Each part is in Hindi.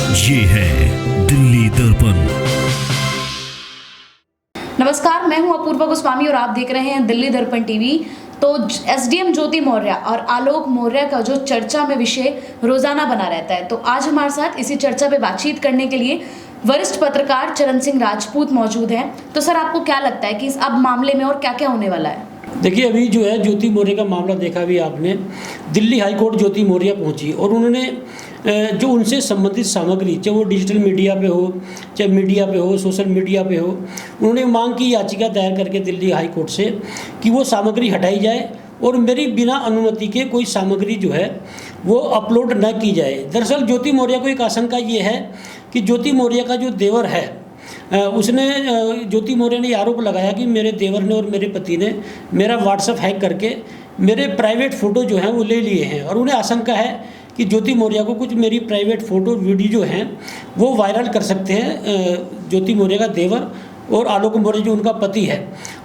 ये है दिल्ली दर्पण। नमस्कार, मैं हूं अपूर्वा गोस्वामी और आप देख रहे हैं दिल्ली दर्पण टीवी। तो एसडीएम ज्योति मौर्य और आलोक मौर्य का जो चर्चा में विषय रोजाना बना रहता है, तो आज हमारे साथ इसी चर्चा पे बातचीत करने के लिए वरिष्ठ पत्रकार चरण सिंह राजपूत मौजूद हैं। तो सर, आपको क्या लगता है कि इस अब मामले में और क्या क्या होने वाला है? देखिए, अभी जो है ज्योति मौर्य का मामला देखा भी आपने, दिल्ली हाई कोर्ट ज्योति मौर्य पहुंची और उन्होंने जो उनसे संबंधित सामग्री, चाहे वो डिजिटल मीडिया पे हो, चाहे मीडिया पे हो, सोशल मीडिया पे हो, उन्होंने मांग की याचिका दायर करके दिल्ली हाई कोर्ट से कि वो सामग्री हटाई जाए और मेरी बिना अनुमति के कोई सामग्री जो है वो अपलोड न की जाए। दरअसल ज्योति मौर्य को एक आशंका ये है कि ज्योति मौर्य का जो देवर है, उसने ज्योति मौर्य ने आरोप लगाया कि मेरे देवर ने और मेरे पति ने मेरा व्हाट्सएप हैक करके मेरे प्राइवेट फ़ोटो जो हैं वो ले लिए हैं, और उन्हें आशंका है कि ज्योति मौर्य को कुछ मेरी प्राइवेट फ़ोटो वीडियो जो हैं वो वायरल कर सकते हैं ज्योति मौर्य का देवर और आलोक मौर्य जो उनका पति है।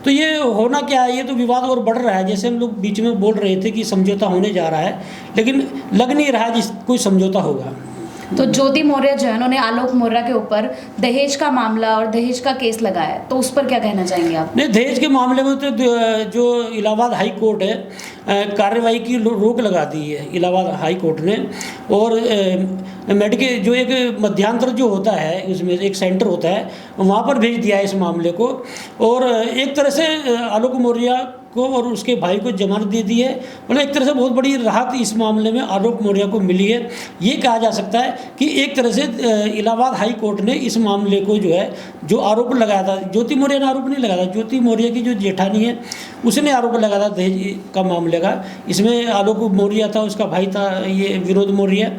तो ये होना क्या है, ये तो विवाद और बढ़ रहा है। जैसे हम लोग बीच में बोल रहे थे कि समझौता होने जा रहा है, लेकिन लग नहीं रहा जिस कोई समझौता होगा। तो ज्योति मौर्य जो है, उन्होंने आलोक मौर्य के ऊपर दहेज का मामला और दहेज का केस लगाया है, तो उस पर क्या कहना चाहेंगे आप? नहीं, दहेज के मामले में तो जो इलाहाबाद हाई कोर्ट है, कार्रवाई की रोक लगा दी है इलाहाबाद हाई कोर्ट ने। और मेडिकल जो एक मध्यांतर जो होता है, उसमें एक सेंटर होता है, वहाँ पर भेज दिया है इस मामले को। और एक तरह से आलोक मौर्य को और उसके भाई को जमानत दे दी है। मतलब एक तरह से बहुत बड़ी राहत इस मामले में आलोक मौर्य को मिली है। ये कहा जा सकता है कि एक तरह से इलाहाबाद हाई कोर्ट ने इस मामले को जो है, जो आरोप लगाया था, ज्योति मौर्य ने आरोप नहीं लगाया था, ज्योति मौर्य की जो जेठानी है उसने आरोप लगाया था दहेज का मामले का। इसमें आलोक मौर्य था, उसका भाई था ये विनोद मौर्य।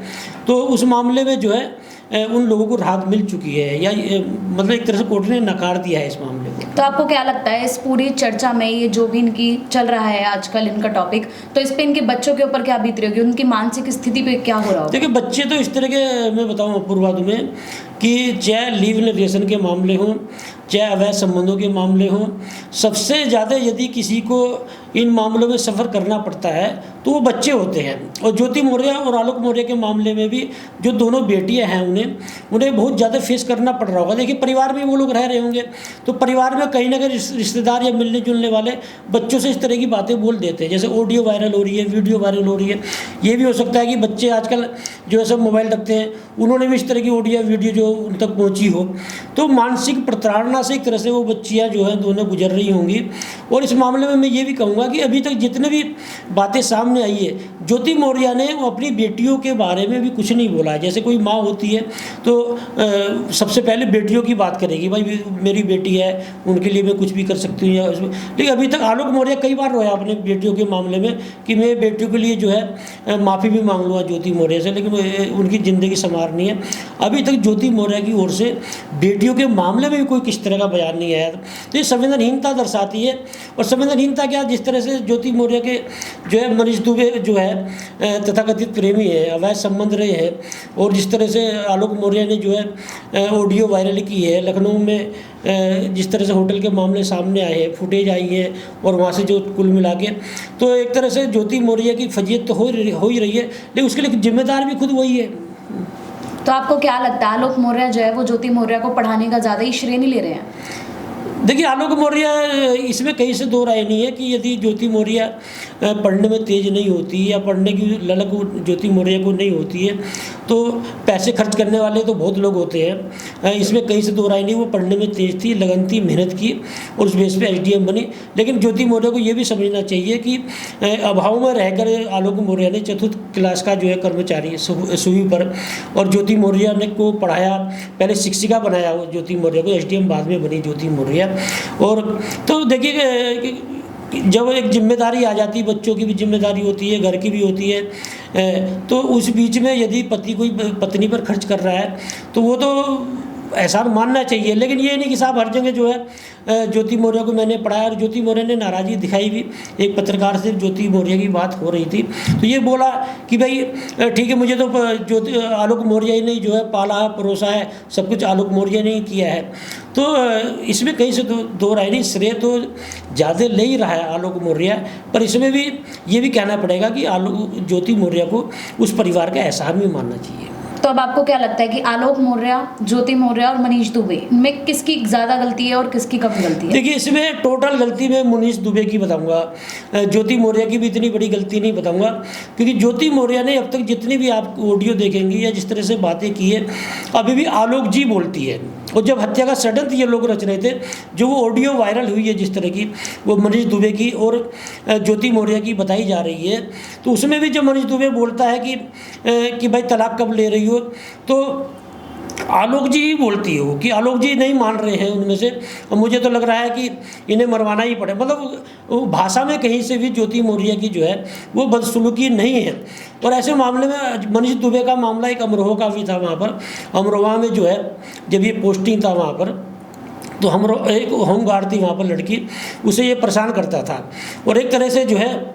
तो उस मामले में जो है उन लोगों को राहत मिल चुकी है, या मतलब एक तरह से कोर्ट ने नकार दिया है इस मामले को। तो आपको क्या लगता है इस पूरी चर्चा में, ये जो भी इनकी चल रहा है आजकल इनका टॉपिक, तो इस पे इनके बच्चों के ऊपर क्या बीत रही होगी, उनकी मानसिक स्थिति पे क्या हो रहा होगा? देखिए, बच्चे तो इस तरह के, मैं बताऊँ अपूर्वा तुम्हें, कि चाहे लिव इन रिलेशन के मामले हों, चाहे अवैध संबंधों के मामले हों, सबसे ज़्यादा यदि किसी को इन मामलों में सफ़र करना पड़ता है तो वो बच्चे होते हैं। और ज्योति मौर्य और आलोक मौर्य के मामले में भी जो दोनों बेटियां हैं, उन्हें बहुत ज़्यादा फेस करना पड़ रहा होगा। देखिए, परिवार में वो लोग रह रहे होंगे, तो परिवार में कहीं ना कहीं रिश्तेदार या मिलने जुलने वाले बच्चों से इस तरह की बातें बोल देते हैं। जैसे ऑडियो वायरल हो रही है, वीडियो वायरल हो रही है। ये भी हो सकता है कि बच्चे आजकल जो है सब मोबाइल रखते हैं, उन्होंने भी इस तरह की ऑडियो वीडियो जो उन तक पहुँची हो, तो मानसिक प्रताड़ना से एक तरह से वो बच्चियाँ जो हैं दोनों गुजर रही होंगी। और इस मामले में मैं ये भी कहूँगा कि अभी तक जितने भी बातें सामने आई है, ज्योति मौर्य ने वो अपनी बेटियों के बारे में भी कुछ नहीं बोला है। जैसे कोई माँ होती है तो सबसे पहले बेटियों की बात करेगी, भाई मेरी बेटी है, उनके लिए मैं कुछ भी कर सकती हूँ या उसमें। लेकिन अभी तक आलोक मौर्य कई बार रोया अपने बेटियों के मामले में कि मैं बेटियों के लिए जो है माफ़ी भी मांग लूँगा ज्योति मौर्य से, लेकिन उनकी ज़िंदगी संवारनी है। अभी तक ज्योति मौर्य की ओर से बेटियों के मामले में भी कोई किस तरह का बयान नहीं आया। तो ये संवेदनहीनता दर्शाती है। और संवेदनहीनता क्या, जिस तरह से ज्योति मौर्य के जो है मनीष दुबे जो है तथाकथित प्रेमी है, अवैध संबंध रहे हैं, और जिस तरह से आलोक मौर्य ने जो है ऑडियो वायरल की है लखनऊ में, जिस तरह से होटल के मामले सामने आए हैं, फुटेज आई है, और वहाँ से जो कुल मिला के, तो एक तरह से ज्योति मौर्य की फजीयत तो हो ही रही है, लेकिन उसके लिए जिम्मेदार भी खुद वही है। तो आपको क्या लगता है, आलोक मौर्य जो है वो ज्योति मौर्य को पढ़ाने का ज़्यादा ही श्रेय नहीं ले रहे हैं? देखिए, आलोक मौर्य, इसमें कहीं से दो राय नहीं है कि यदि ज्योति मौर्य पढ़ने में तेज नहीं होती या पढ़ने की ललक ज्योति मौर्य को नहीं होती है, तो पैसे खर्च करने वाले तो बहुत लोग होते हैं। इसमें कहीं से दो राय नहीं। वो पढ़ने में तेज थी, लगन थी, मेहनत की, और उस बेस पे एसडीएम बनी। लेकिन ज्योति मौर्य को ये भी समझना चाहिए कि अभाव में रहकर आलोक मौर्य ने चतुर्थ क्लास का जो है कर्मचारी सुई पर, और ज्योति मौर्य ने को पढ़ाया, पहले शिक्षिका बनाया वो ज्योति मौर्य को, एसडीएम बाद में बनी ज्योति मौर्य। और तो देखिए, जब एक जिम्मेदारी आ जाती है, बच्चों की भी जिम्मेदारी होती है, घर की भी होती है, तो उस बीच में यदि पति कोई पत्नी पर खर्च कर रहा है तो वो तो एहसान मानना चाहिए। लेकिन ये नहीं कि साहब हर जगह जो है ज्योति मौर्य को मैंने पढ़ाया। और ज्योति मौर्य ने नाराज़गी दिखाई भी, एक पत्रकार से ज्योति मौर्य की बात हो रही थी, तो ये बोला कि भाई ठीक है, मुझे तो ज्योति आलोक मौर्य ही नहीं जो है पाला है, परोसा है, सब कुछ आलोक मौर्य ने ही किया है। तो इसमें कहीं से दो राय नहीं, श्रेय तो ज़्यादा ले ही रहा है आलोक मौर्य, पर इसमें भी ये भी कहना पड़ेगा कि आलोक ज्योति मौर्य को उस परिवार का एहसान भी मानना चाहिए। तो अब आपको क्या लगता है कि आलोक मौर्य, ज्योति मौर्य और मनीष दुबे में किसकी ज़्यादा गलती है और किसकी कम गलती है? देखिए, इसमें टोटल गलती मैं मनीष दुबे की बताऊंगा, ज्योति मौर्य की भी इतनी बड़ी गलती नहीं बताऊंगा, क्योंकि ज्योति मौर्य ने अब तक जितनी भी आप ऑडियो देखेंगे या जिस तरह से बातें की है, अभी भी आलोक जी बोलती है। और जब हत्या का षड्यंत्र ये लोग रच रहे थे, जो वो ऑडियो वायरल हुई है जिस तरह की, वो मनीष दुबे की और ज्योति मौर्य की बताई जा रही है, तो उसमें भी जब मनीष दुबे बोलता है कि भाई तलाक कब ले रही हो, तो आलोक जी ही बोलती हो कि आलोक जी नहीं मान रहे हैं उनमें से, और मुझे तो लग रहा है कि इन्हें मरवाना ही पड़े। मतलब वो भाषा में कहीं से भी ज्योति मौर्य की जो है वो बदसलूकी नहीं है। और ऐसे मामले में मनीष दुबे का मामला एक अमरोहा का भी था। वहाँ पर अमरोहा में जो है जब ये पोस्टिंग था वहाँ पर, तो हम एक होमगार्ड थी वहाँ पर लड़की, उसे ये परेशान करता था और एक तरह से जो है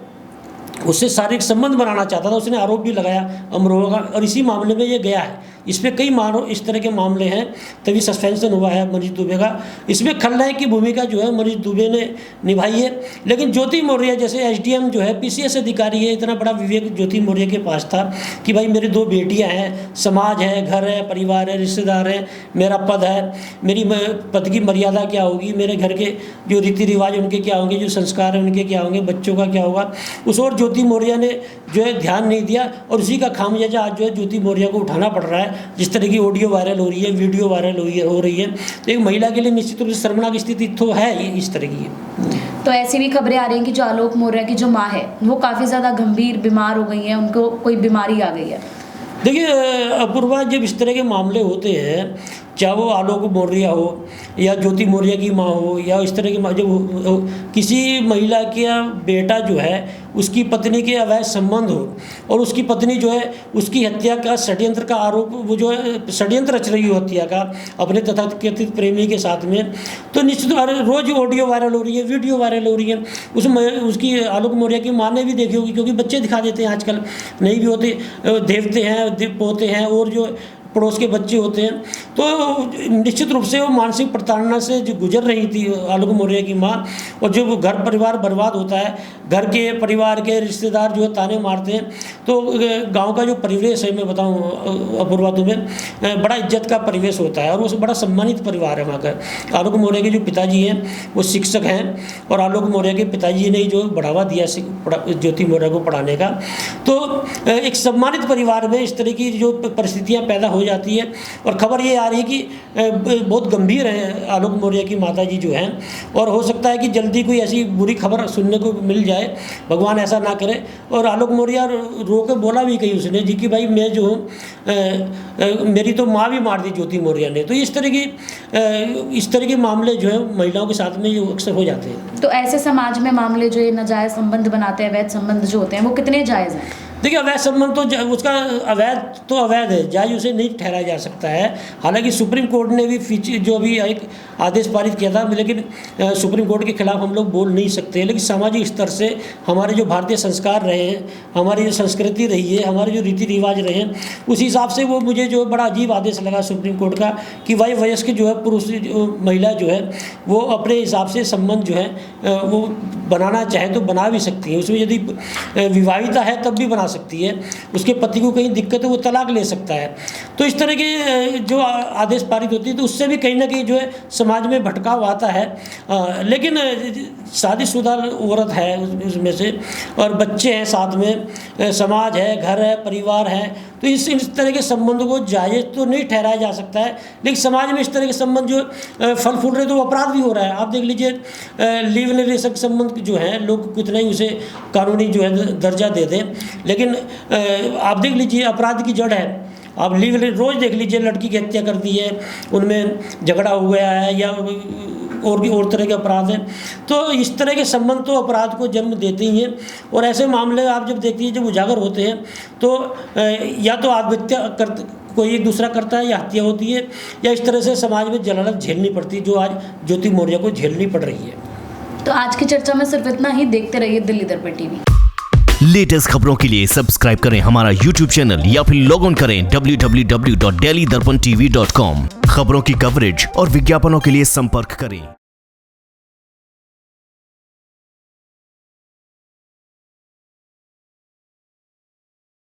उससे शारीरिक संबंध बनाना चाहता था। उसने आरोप भी लगाया अमरोहा का, और इसी मामले में ये गया है। इस पर कई इस तरह के मामले हैं, तभी सस्पेंशन हुआ है मनीष दुबे का। इसमें खलनायक की भूमिका जो है मनीष दुबे ने निभाई है। लेकिन ज्योति मौर्य जैसे एसडीएम जो है, पीसीएस अधिकारी है, इतना बड़ा विवेक ज्योति मौर्य के पास था कि भाई मेरी 2 बेटियां हैं, समाज है, घर है, परिवार है, रिश्तेदार है, मेरा पद है, मेरी पद की मर्यादा क्या होगी, मेरे घर के जो रीति रिवाज उनके क्या होंगे, जो संस्कार हैं उनके क्या होंगे, बच्चों का क्या होगा, उस और ज्योति मौर्य ने जो है ध्यान नहीं दिया। और उसी का खामियाजा आज जो है ज्योति मौर्य को उठाना पड़ रहा है। जिस तरह की ऑडियो वायरल हो रही है, वीडियो वायरल हो रही है, तो एक महिला के लिए निश्चित रूप से शर्मनाक स्थिति तो है ही इस तरह की। तो ऐसी भी खबरें आ रही हैं कि जो आलोक मौर्य की जो माँ है वो काफ़ी ज़्यादा गंभीर बीमार हो गई हैं, उनको कोई बीमारी आ गई है। देखिए अपूर्वा, जब इस तरह के मामले होते हैं, चाहे वो आलोक मौर्य हो या ज्योति मौर्य की माँ हो या इस तरह की माँ, जब किसी महिला का बेटा जो है उसकी पत्नी के अवैध संबंध हो और उसकी पत्नी जो है उसकी हत्या का षड्यंत्र का आरोप, वो जो है षड्यंत्र रच रही हो हत्या का अपने तथाकथित प्रेमी के साथ में, तो निश्चित रोज़ ऑडियो वायरल हो रही है, वीडियो वायरल हो रही है। उसमें उसकी आलोक मौर्य की माँ ने भी देखी होगी, क्योंकि बच्चे दिखा देते हैं आजकल, नहीं भी होते, देवते हैं, पोते हैं और जो पड़ोस के बच्चे होते हैं। तो निश्चित रूप से वो मानसिक प्रताड़ना से जो गुजर रही थी आलोक मौर्य की माँ, और जो घर परिवार बर्बाद होता है, घर के परिवार के रिश्तेदार जो है ताने मारते हैं, तो गांव का जो परिवेश है, मैं बताऊं अपूर्वा तुम्हें, बड़ा इज्जत का परिवेश होता है और वो बड़ा सम्मानित परिवार है वहाँ का। आलोक मौर्य के जो पिताजी हैं वो शिक्षक हैं, और आलोक मौर्य के पिताजी ने जो बढ़ावा दिया ज्योति मौर्य को पढ़ाने का, तो एक सम्मानित परिवार में इस तरह की जो परिस्थितियाँ पैदा हो जाती है। और खबर ये आ रही है कि बहुत गंभीर है आलोक मौर्य की माताजी जो हैं, और हो सकता है कि जल्दी कोई ऐसी बुरी खबर सुनने को मिल जाए, भगवान ऐसा ना करे। और आलोक मौर्य रो के बोला भी कही उसने जी कि भाई मैं जो हूँ, मेरी तो माँ भी मार दी ज्योति मौर्य ने। तो इस तरह के मामले जो है महिलाओं के साथ में अक्सर हो जाते हैं। तो ऐसे समाज में मामले जो ये नाजायज़ संबंध बनाते हैं, अवैध संबंध जो होते हैं, वो कितने जायज़ हैं? देखिए, अवैध संबंध तो उसका अवैध है, जायज़ उसे नहीं ठहराया जा सकता है। हालांकि सुप्रीम कोर्ट ने भी जो अभी एक आदेश पारित किया था, लेकिन सुप्रीम कोर्ट के खिलाफ हम लोग बोल नहीं सकते। लेकिन सामाजिक स्तर से हमारे जो भारतीय संस्कार रहे हैं, हमारी जो संस्कृति रही है, हमारे जो रीति रिवाज रहे हैं, उस हिसाब से वो मुझे जो बड़ा अजीब आदेश लगा सुप्रीम कोर्ट का कि भाई वयस्क जो है पुरुष महिला जो है वो अपने हिसाब से संबंध जो है वो बनाना चाहे तो बना भी सकती है। उसमें यदि विवाहिता है तब भी बना सकती है, उसके पति को कहीं दिक्कत है वो तलाक ले सकता है। तो इस तरह के जो आदेश पारित होती है तो उससे भी कहीं ना कहीं जो है समाज में भटकाव आता है। लेकिन शादीशुदा औरत है उसमें से, और बच्चे हैं साथ में, समाज है, घर है, परिवार है, तो इस तरह के संबंधों को जायज़ तो नहीं ठहराया जा सकता है। लेकिन समाज में इस तरह के संबंध जो फल फूल रहे तो वो अपराध भी हो रहा है। आप देख लीजिए, लिव इन रिलेशन संबंध जो है लोग कितना ही उसे कानूनी जो है दर्जा दे दें, लेकिन आप देख लीजिए अपराध की जड़ है। आप रोज़ देख लीजिए लड़की की हत्या कर दी है, उनमें झगड़ा हो गया है या और भी और तरह के अपराध हैं। तो इस तरह के संबंध तो अपराध को जन्म देते ही हैं। और ऐसे मामले आप जब देखती हैं, जब उजागर होते हैं, तो या तो आत्महत्या कोई एक दूसरा करता है या हत्या होती है, या इस तरह से समाज में जलालत झेलनी पड़ती है, जो आज ज्योति मौर्य को झेलनी पड़ रही है। तो आज की चर्चा में सिर्फ इतना ही। देखते रहिए दिल्ली दर्पण टीवी। लेटेस्ट खबरों के लिए सब्सक्राइब करें हमारा YouTube चैनल या फिर लॉग ऑन करें www.delhidarpantv.com। खबरों की कवरेज और विज्ञापनों के लिए संपर्क करें।